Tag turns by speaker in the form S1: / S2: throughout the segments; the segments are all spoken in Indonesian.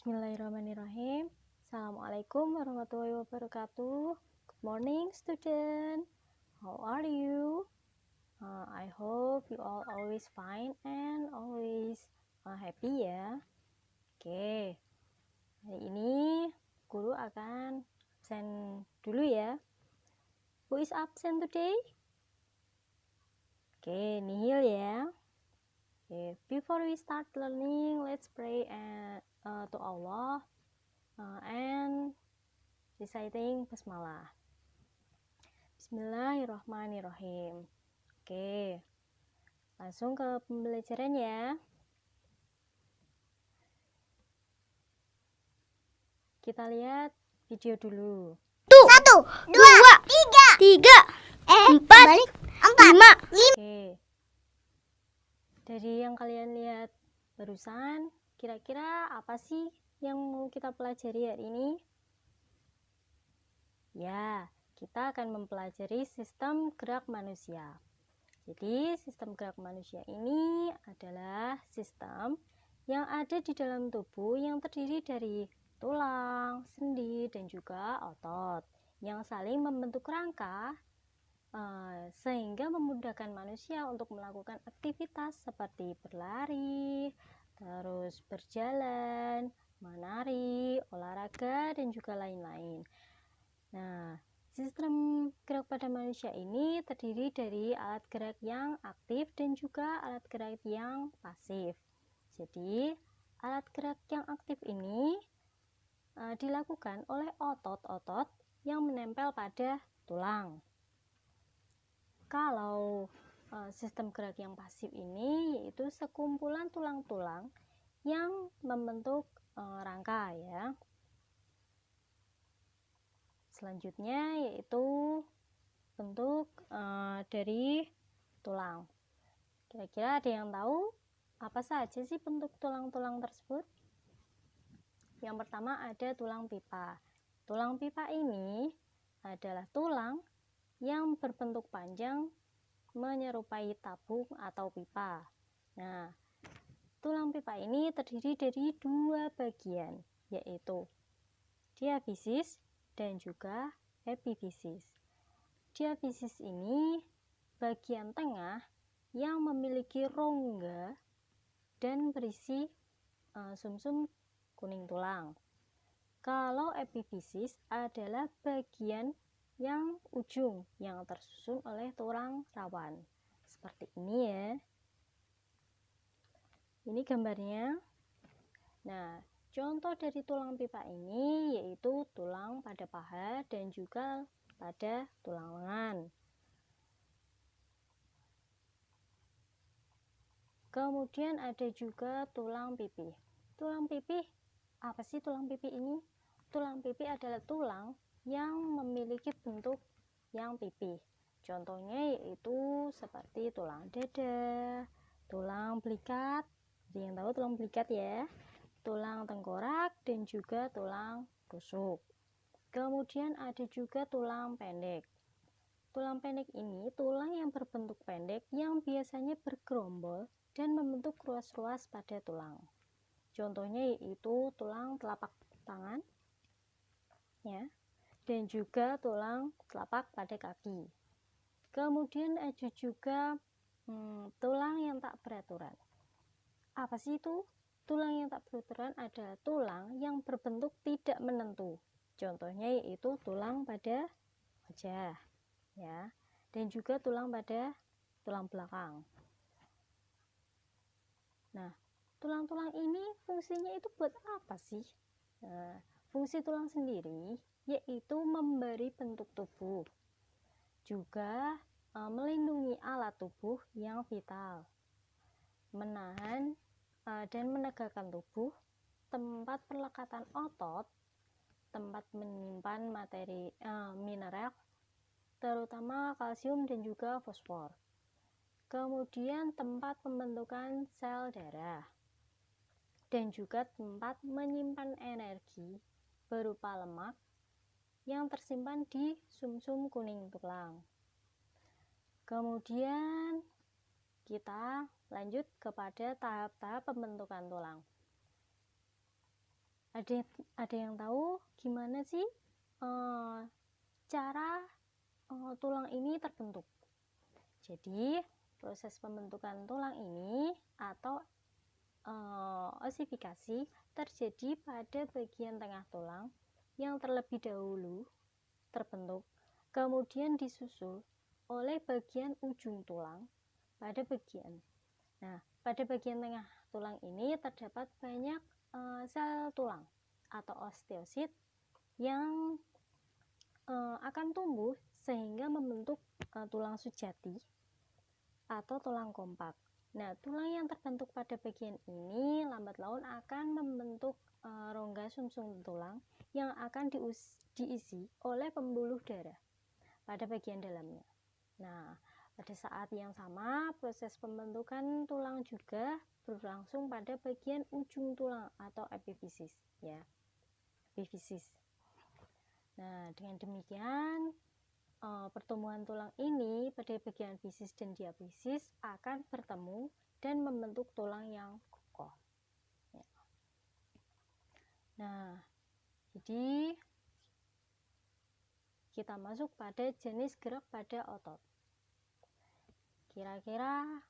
S1: Bismillahirrahmanirrahim. Assalamualaikum warahmatullahi wabarakatuh. Good morning, student. How are you? I hope you all always fine and always happy ya. Oke, hari ini guru akan absen dulu ya. Who is absent today? Oke, Nihil ya. Okay, before we start learning, let's pray to Allah and reciting basmalah. Bismillahirrahmanirrahim. Oke, langsung ke pembelajaran ya. Kita lihat video dulu.
S2: 1, 2, 3, 4, 5.
S1: Oke, dari yang kalian lihat barusan, kira-kira apa sih yang mau kita pelajari hari ini? Ya, kita akan mempelajari sistem gerak manusia. Jadi, sistem gerak manusia ini adalah sistem yang ada di dalam tubuh yang terdiri dari tulang, sendi, dan juga otot yang saling membentuk rangka sehingga memudahkan manusia untuk melakukan aktivitas seperti berlari, terus berjalan, menari, olahraga, dan juga lain-lain. Nah, sistem gerak pada manusia ini terdiri dari alat gerak yang aktif dan juga alat gerak yang pasif. Jadi, alat gerak yang aktif ini dilakukan oleh otot-otot yang menempel pada tulang. Kalau sistem gerak yang pasif ini yaitu sekumpulan tulang-tulang yang membentuk rangka ya. Selanjutnya yaitu bentuk dari tulang. Kira-kira ada yang tahu apa saja sih bentuk tulang-tulang tersebut? Yang pertama ada tulang pipa. Tulang pipa ini adalah tulang yang berbentuk panjang menyerupai tabung atau pipa. Nah, tulang pipa ini terdiri dari dua bagian, yaitu diafisis dan juga epifisis. Diafisis ini bagian tengah yang memiliki rongga dan berisi sumsum kuning tulang. Kalau epifisis adalah bagian yang ujung yang tersusun oleh tulang rawan. Seperti ini ya. Ini gambarnya. Nah, contoh dari tulang pipa ini yaitu tulang pada paha dan juga pada tulang lengan. Kemudian ada juga tulang pipih. Tulang pipih, apa sih tulang pipih ini? Tulang pipih adalah tulang yang memiliki bentuk yang pipih. Contohnya yaitu seperti tulang dada, tulang belikat. Ada yang tahu tulang belikat ya? Tulang tengkorak dan juga tulang rusuk. Kemudian ada juga tulang pendek. Tulang pendek ini tulang yang berbentuk pendek yang biasanya bergerombol dan membentuk ruas-ruas pada tulang. Contohnya yaitu tulang telapak tangan ya, dan juga tulang telapak pada kaki. Kemudian ada juga tulang yang tak beraturan. Apa sih itu? Tulang yang tak beraturan adalah tulang yang berbentuk tidak menentu. Contohnya yaitu tulang pada wajah ya, dan juga tulang pada tulang belakang. Nah, tulang-tulang ini fungsinya itu buat apa sih? Nah, fungsi tulang sendiri yaitu memberi bentuk tubuh, juga melindungi alat tubuh yang vital, menahan dan menegakkan tubuh, tempat perlekatan otot, tempat menyimpan materi mineral, terutama kalsium dan juga fosfor. Kemudian tempat pembentukan sel darah, dan juga tempat menyimpan energi berupa lemak yang tersimpan di sumsum kuning tulang. Kemudian kita lanjut kepada tahap-tahap pembentukan tulang. Ada yang tahu gimana sih cara tulang ini terbentuk? Jadi proses pembentukan tulang ini atau osifikasi terjadi pada bagian tengah tulang yang terlebih dahulu terbentuk, kemudian disusul oleh bagian ujung tulang pada bagian. Nah, pada bagian tengah tulang ini terdapat banyak sel tulang atau osteosit yang akan tumbuh sehingga membentuk tulang sujati atau tulang kompak. Nah, tulang yang terbentuk pada bagian ini lambat laun akan membentuk rongga sumsum tulang yang akan diisi oleh pembuluh darah pada bagian dalamnya. Nah, pada saat yang sama, proses pembentukan tulang juga berlangsung pada bagian ujung tulang atau epifisis, ya. Epifisis. Nah, dengan demikian pertemuan tulang ini pada bagian fisis dan diafisis akan bertemu dan membentuk tulang yang kokoh. Ya. Nah, jadi kita masuk pada jenis gerak pada otot. Kira-kira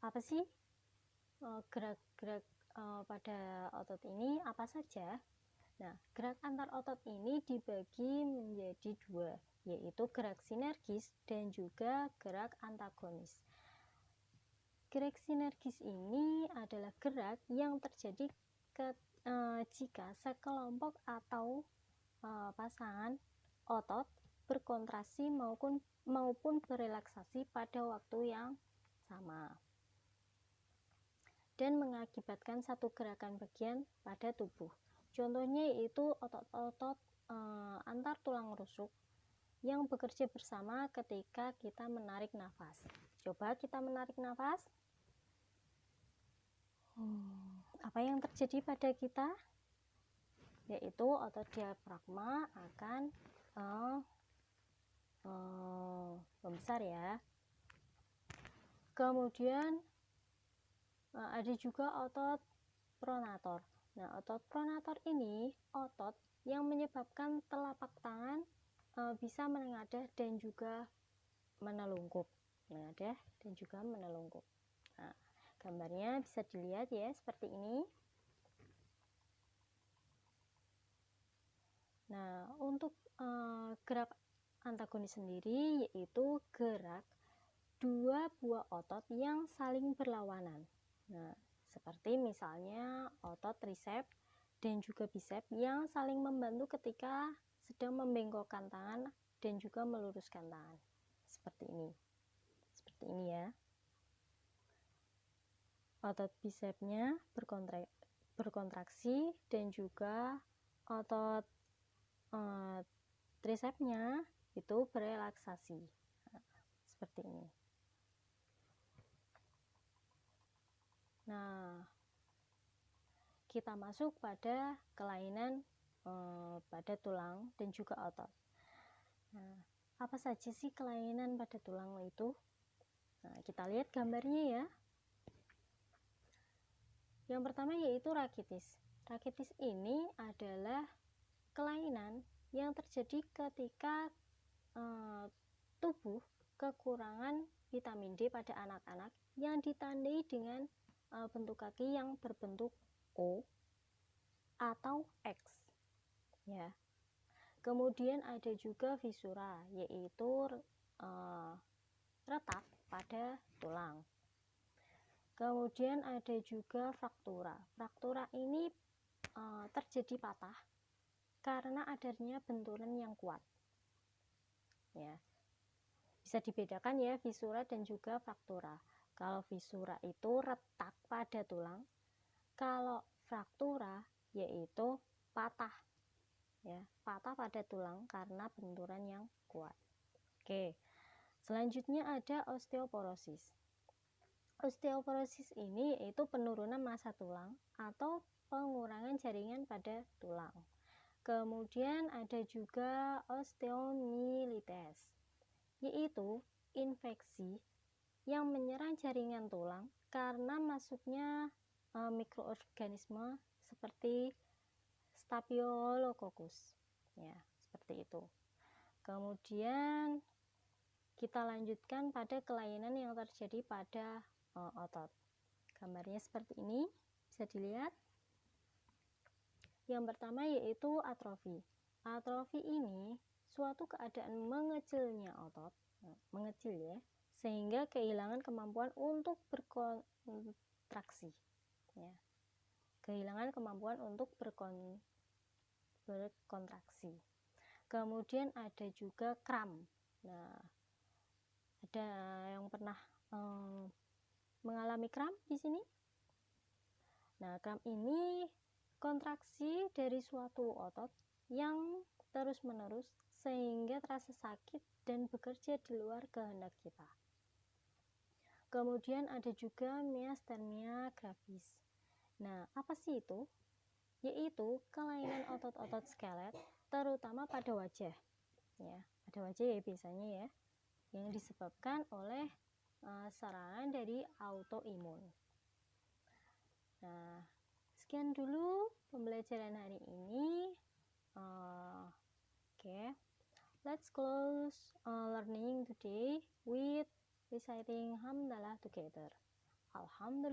S1: apa sih gerak-gerak pada otot ini apa saja? Nah, gerak antar otot ini dibagi menjadi dua, yaitu gerak sinergis dan juga gerak antagonis. Gerak sinergis ini adalah gerak yang terjadi jika sekelompok atau pasangan otot berkontraksi maupun berelaksasi pada waktu yang sama dan mengakibatkan satu gerakan bagian pada tubuh. Contohnya yaitu otot-otot antar tulang rusuk yang bekerja bersama ketika kita menarik nafas. Coba kita menarik nafas. Apa yang terjadi pada kita? Yaitu otot diafragma akan membesar, ya. Kemudian ada juga otot pronator. Nah, otot pronator ini otot yang menyebabkan telapak tangan bisa menengadah dan juga menelungkup. Menengadah dan juga menelungkup. Nah, gambarnya bisa dilihat ya seperti ini. Nah, untuk gerak antagonis sendiri yaitu gerak dua buah otot yang saling berlawanan. Nah, seperti misalnya otot tricep dan juga bicep yang saling membantu ketika sedang membengkokkan tangan dan juga meluruskan tangan. Seperti ini. Seperti ini, ya. Otot bicepnya berkontraksi dan juga otot tricepnya itu berelaksasi. Nah, seperti ini. Nah, kita masuk pada kelainan pada tulang dan juga otot. Nah, apa saja sih kelainan pada tulang itu? Nah, kita lihat gambarnya, ya. Yang pertama yaitu rakitis. Rakitis ini adalah kelainan yang terjadi ketika tubuh kekurangan vitamin D pada anak-anak yang ditandai dengan bentuk kaki yang berbentuk O atau X, ya. Kemudian ada juga fisura, yaitu retak pada tulang. Kemudian ada juga fraktura. Fraktura ini terjadi patah karena adanya benturan yang kuat, ya. Bisa dibedakan ya fisura dan juga fraktura. Kalau fisura itu retak pada tulang, kalau fraktura yaitu patah, ya, patah pada tulang karena benturan yang kuat. Oke, selanjutnya ada osteoporosis. Osteoporosis ini yaitu penurunan massa tulang atau pengurangan jaringan pada tulang. Kemudian ada juga osteomyelitis, yaitu infeksi yang menyerang jaringan tulang karena masuknya mikroorganisme seperti Staphylococcus. Ya, seperti itu. Kemudian kita lanjutkan pada kelainan yang terjadi pada otot. Gambarnya seperti ini, bisa dilihat. Yang pertama yaitu atrofi. Atrofi ini suatu keadaan mengecilnya otot, mengecil ya, sehingga kehilangan kemampuan untuk berkontraksi. Ya. Kehilangan kemampuan untuk berkontraksi. Kemudian ada juga kram. Nah, ada yang pernah mengalami kram di sini? Nah, kram ini kontraksi dari suatu otot yang terus-menerus sehingga terasa sakit dan bekerja di luar kehendak kita. Kemudian ada juga myasthenia gravis. Nah, apa sih itu? Yaitu kelainan otot-otot skelet, terutama pada wajah. Ya, pada wajah ya biasanya ya, yang disebabkan oleh serangan dari autoimun. Nah, sekian dulu pembelajaran hari ini. Okay, let's close learning today with reciting hamdalah together. Alhamdulillah.